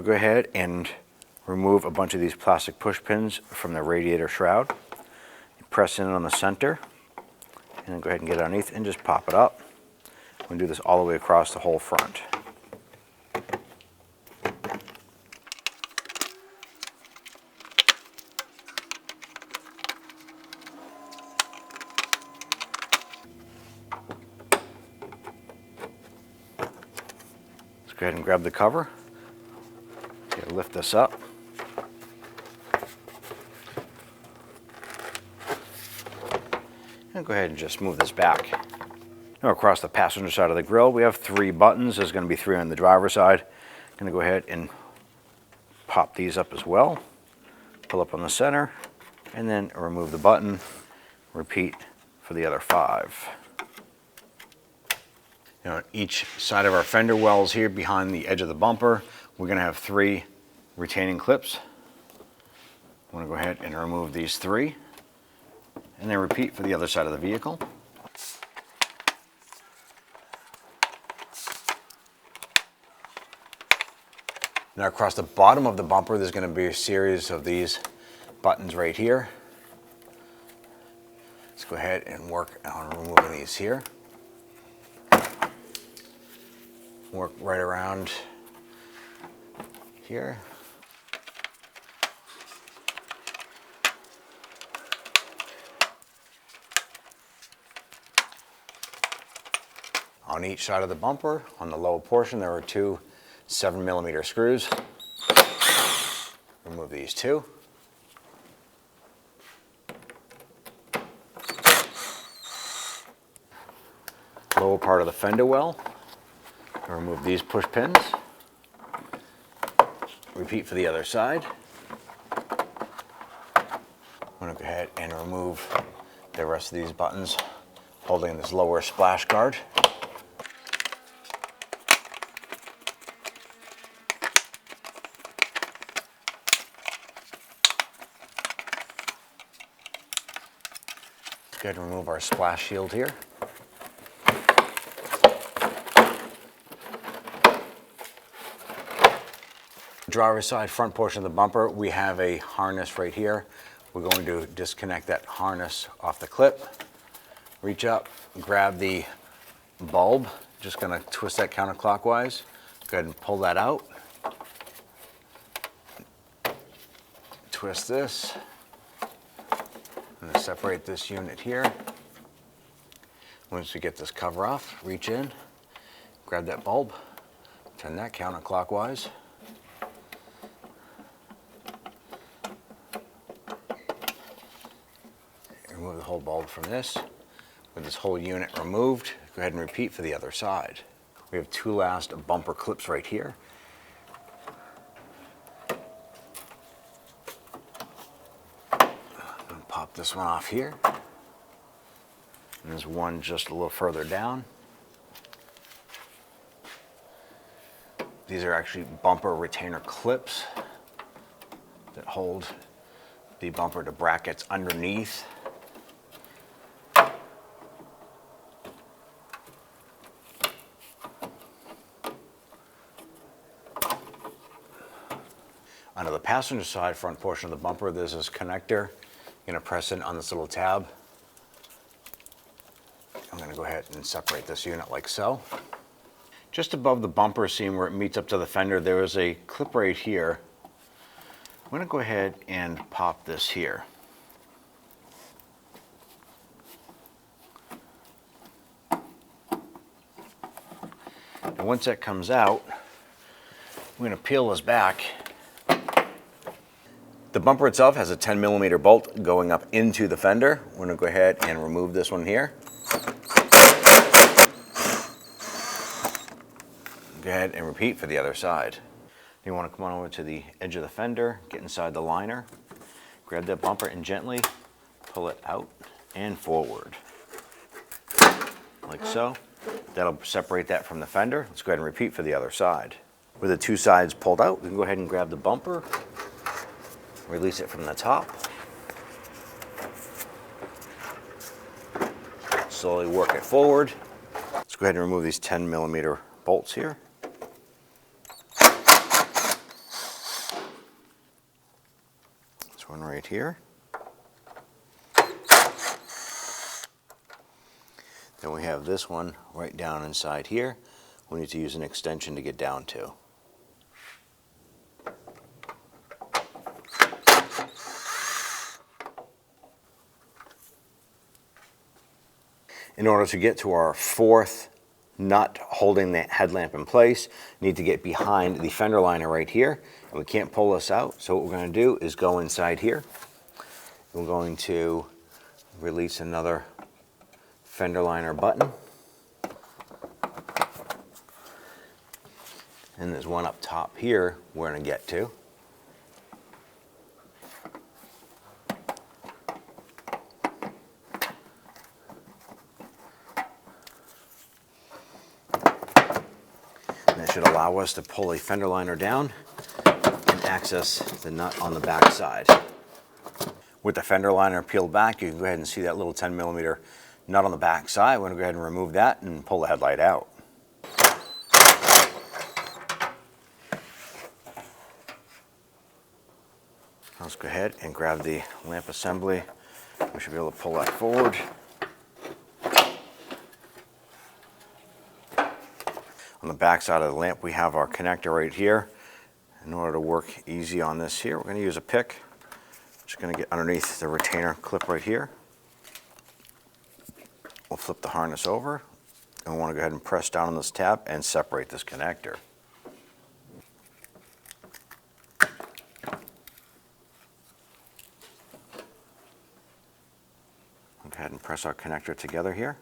go ahead and remove a bunch of these plastic push pins from the radiator shroud. You press in on the center, and then go ahead and get it underneath and just pop it up. We're going to do this all the way across the whole front. Let's go ahead and grab the cover. Lift this up. And go ahead and just move this back. Now across the passenger side of the grille, we have 3 buttons. There's going to be 3 on the driver's side. I'm going to go ahead and pop these up as well. Pull up on the center, and then remove the button. Repeat for the other 5. Now on each side of our fender wells here behind the edge of the bumper, we're going to have 3 retaining clips. I'm going to go ahead and remove these 3, and then repeat for the other side of the vehicle. Now across the bottom of the bumper, there's going to be a series of these buttons right here. Let's go ahead and work on removing these here. Work right around here. On each side of the bumper, on the lower portion, there are 2 7mm screws. Remove these 2. Lower part of the fender well. Remove these push pins. Repeat for the other side. I'm going to go ahead and remove the rest of these buttons holding this lower splash guard. Let's go ahead and remove our splash shield here. Driver's side front portion of the bumper, we have a harness right here. We're going to disconnect that harness off the clip. Reach up, grab the bulb. Just going to twist that counterclockwise. Go ahead and pull that out. Twist this. I'm going to separate this unit here. Once we get this cover off, reach in, grab that bulb, turn that counterclockwise. Remove the whole bulb from this. With this whole unit removed, go ahead and repeat for the other side. We have 2 last bumper clips right here. I'm going to pop this one off here. And there's one just a little further down. These are actually bumper retainer clips that hold the bumper to brackets underneath. Onto the passenger side front portion of the bumper, there's this connector. You're going to press in on this little tab. I'm going to go ahead and separate this unit like so. Just above the bumper seam where it meets up to the fender, there is a clip right here. I'm going to go ahead and pop this here. And once that comes out, I'm going to peel this back. The bumper itself has a 10mm bolt going up into the fender. We're going to go ahead and remove this one here. Go ahead and repeat for the other side. You want to come on over to the edge of the fender, get inside the liner, grab that bumper and gently pull it out and forward. Like so. That'll separate that from the fender. Let's go ahead and repeat for the other side. With the 2 sides pulled out, we can go ahead and grab the bumper, release it from the top. Slowly work it forward. Let's go ahead and remove these 10mm bolts here. This one right here. Then we have this one right down inside here. We need to use an extension to get down to. In order to get to our fourth nut holding the headlamp in place, you need to get behind the fender liner right here. And we can't pull this out, so what we're going to do is go inside here. We're going to release another fender liner button. And there's one up top here we're going to get to. And that should allow us to pull a fender liner down and access the nut on the back side. With the fender liner peeled back, you can go ahead and see that little 10mm nut on the back side. We're going to go ahead and remove that and pull the headlight out. Let's go ahead and grab the lamp assembly. We should be able to pull that forward. On the back side of the lamp, we have our connector right here. In order to work easy on this here, we're going to use a pick. Just going to get underneath the retainer clip right here. We'll flip the harness over, and we want to go ahead and press down on this tab and separate this connector. Go ahead and press our connector together here.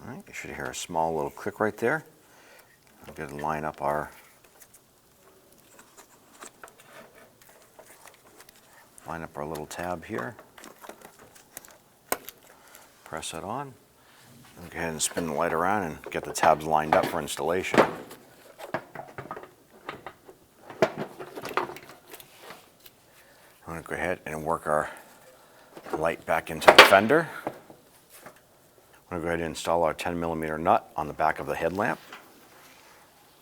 All right, you should hear a small little click right there. I'm going to line up our little tab here. Press it on. And go ahead and spin the light around and get the tabs lined up for installation. I'm going to go ahead and work our light back into the fender. I'm going to go ahead and install our 10mm nut on the back of the headlamp.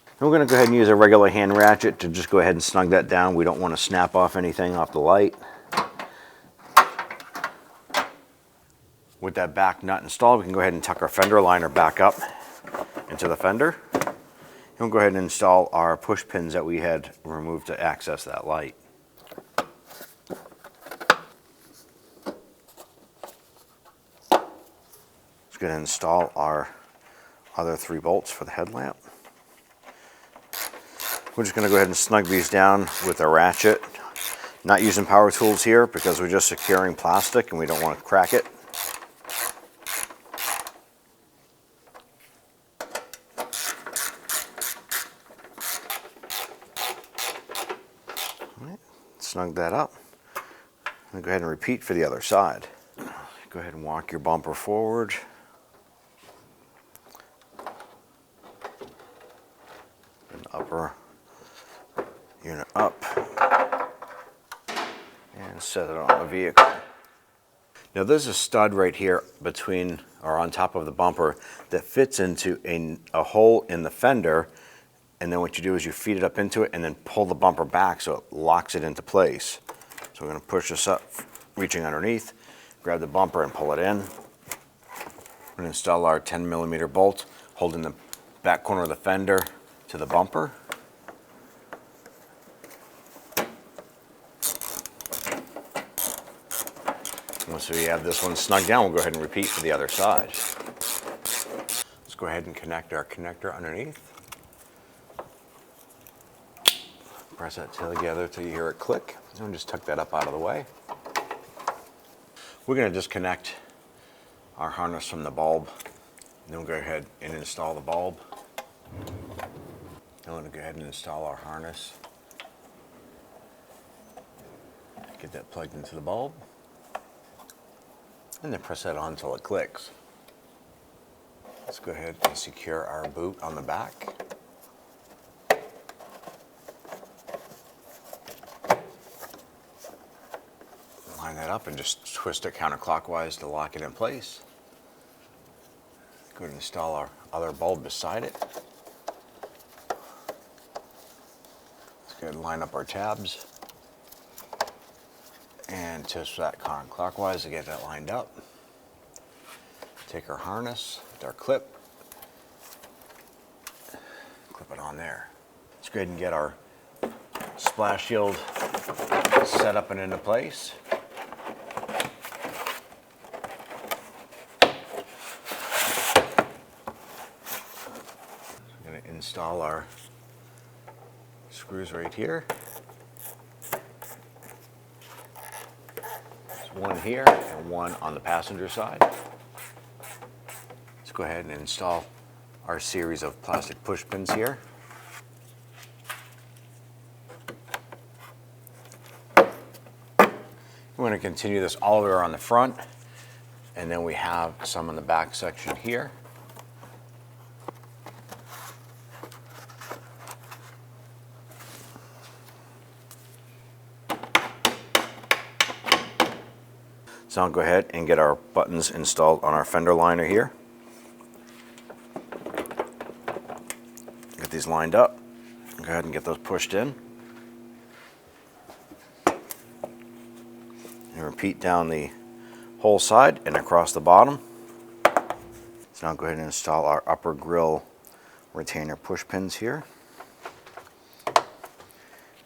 And we're going to go ahead and use a regular hand ratchet to just go ahead and snug that down. We don't want to snap off anything off the light. With that back nut installed, we can go ahead and tuck our fender liner back up into the fender. And we'll go ahead and install our push pins that we had removed to access that light. Let's go ahead and install our other 3 bolts for the headlamp. We're just going to go ahead and snug these down with a ratchet. Not using power tools here because we're just securing plastic and we don't want to crack it. All right, snug that up. And go ahead and repeat for the other side. Go ahead and walk your bumper forward. And upper unit up. And set it on the vehicle. Now there's a stud right here between or on top of the bumper that fits into a hole in the fender, and then what you do is you feed it up into it and then pull the bumper back so it locks it into place. So we're going to push this up, reaching underneath, grab the bumper and pull it in. We're going to install our 10mm bolt holding the back corner of the fender to the bumper. Once we have this one snug down, we'll go ahead and repeat for the other side. Let's go ahead and connect our connector underneath. Press that together till you hear it click, and just tuck that up out of the way. We're going to disconnect our harness from the bulb. Then we'll go ahead and install the bulb. Then we're going to go ahead and install our harness. Get that plugged into the bulb. And then press that on until it clicks. Let's go ahead and secure our boot on the back. Line that up and just twist it counterclockwise to lock it in place. Go ahead and install our other bulb beside it. Let's go ahead and line up our tabs and twist that counterclockwise to get that lined up. Take our harness with our clip, clip it on there. Let's go ahead and get our splash shield set up and into place. I'm going to install our screws right here. There's one here and one on the passenger side. Let's go ahead and install our series of plastic push pins here. We're going to continue this all the way around the front, and then we have some in the back section here. So I'll go ahead and get our buttons installed on our fender liner here. Get these lined up. Go ahead and get those pushed in. And repeat down the whole side and across the bottom. So now go ahead and install our upper grille retainer push pins here.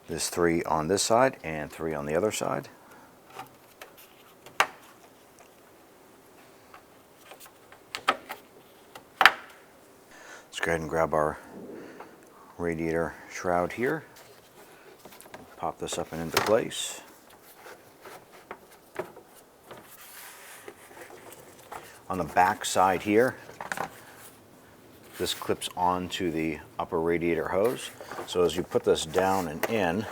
There's 3 on this side and 3 on the other side. Let's go ahead and grab our radiator shroud here. Pop this up and into place. On the back side here, this clips onto the upper radiator hose. So as you put this down and in,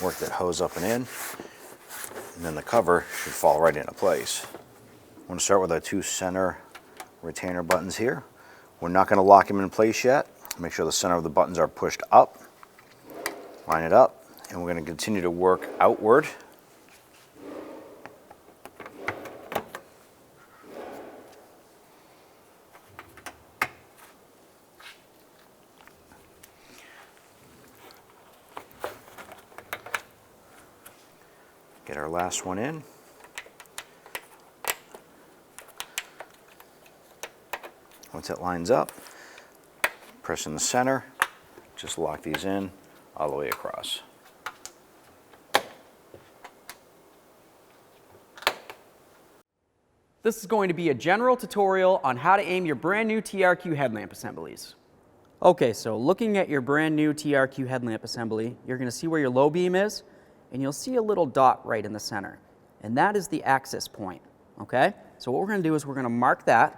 work that hose up and in, and then the cover should fall right into place. I'm going to start with our 2 center retainer buttons here. We're not going to lock them in place yet. Make sure the center of the buttons are pushed up. Line it up, and we're going to continue to work outward. Get our last one in. Once it lines up, press in the center, just lock these in all the way across. This is going to be a general tutorial on how to aim your brand new TRQ headlamp assemblies. Okay, so looking at your brand new TRQ headlamp assembly, you're going to see where your low beam is, and you'll see a little dot right in the center. And that is the axis point, okay? So what we're going to do is we're going to mark that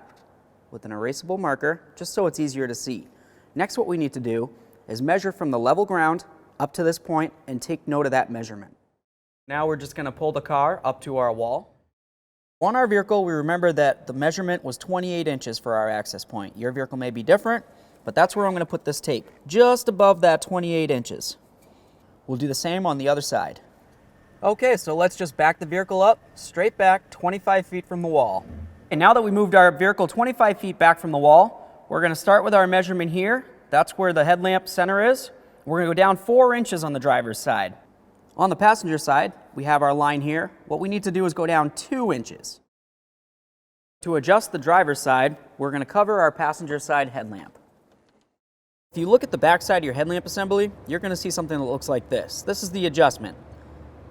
with an erasable marker, just so it's easier to see. Next, what we need to do is measure from the level ground up to this point and take note of that measurement. Now we're just going to pull the car up to our wall. On our vehicle, we remember that the measurement was 28 inches for our access point. Your vehicle may be different, but that's where I'm going to put this tape, just above that 28 inches. We'll do the same on the other side. Okay, so let's just back the vehicle up, straight back 25 feet from the wall. And now that we moved our vehicle 25 feet back from the wall, we're going to start with our measurement here. That's where the headlamp center is. We're going to go down 4 inches on the driver's side. On the passenger side, we have our line here. What we need to do is go down 2 inches. To adjust the driver's side, we're going to cover our passenger side headlamp. If you look at the back side of your headlamp assembly, you're going to see something that looks like this. This is the adjustment.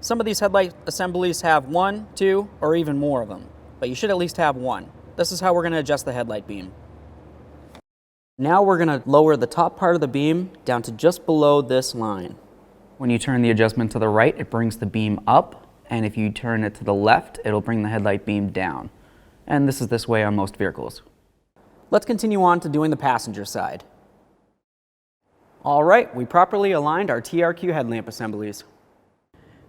Some of these headlight assemblies have 1, 2, or even more of them, but you should at least have 1. This is how we're going to adjust the headlight beam. Now we're going to lower the top part of the beam down to just below this line. When you turn the adjustment to the right, it brings the beam up, and if you turn it to the left, it'll bring the headlight beam down. And this is this way on most vehicles. Let's continue on to doing the passenger side. All right, we properly aligned our TRQ headlamp assemblies.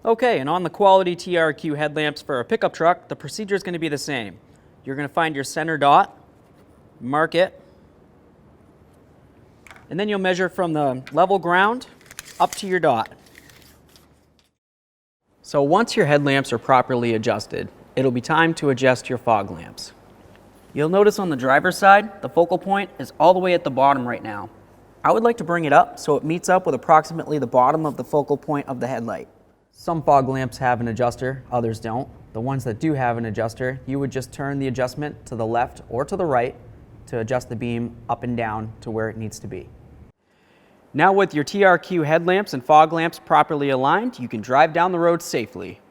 Okay, and on the quality TRQ headlamps for a pickup truck, the procedure is going to be the same. You're going to find your center dot, mark it, and then you'll measure from the level ground up to your dot. So once your headlamps are properly adjusted, it'll be time to adjust your fog lamps. You'll notice on the driver's side, the focal point is all the way at the bottom right now. I would like to bring it up so it meets up with approximately the bottom of the focal point of the headlight. Some fog lamps have an adjuster, others don't. The ones that do have an adjuster, you would just turn the adjustment to the left or to the right to adjust the beam up and down to where it needs to be. Now with your TRQ headlamps and fog lamps properly aligned, you can drive down the road safely.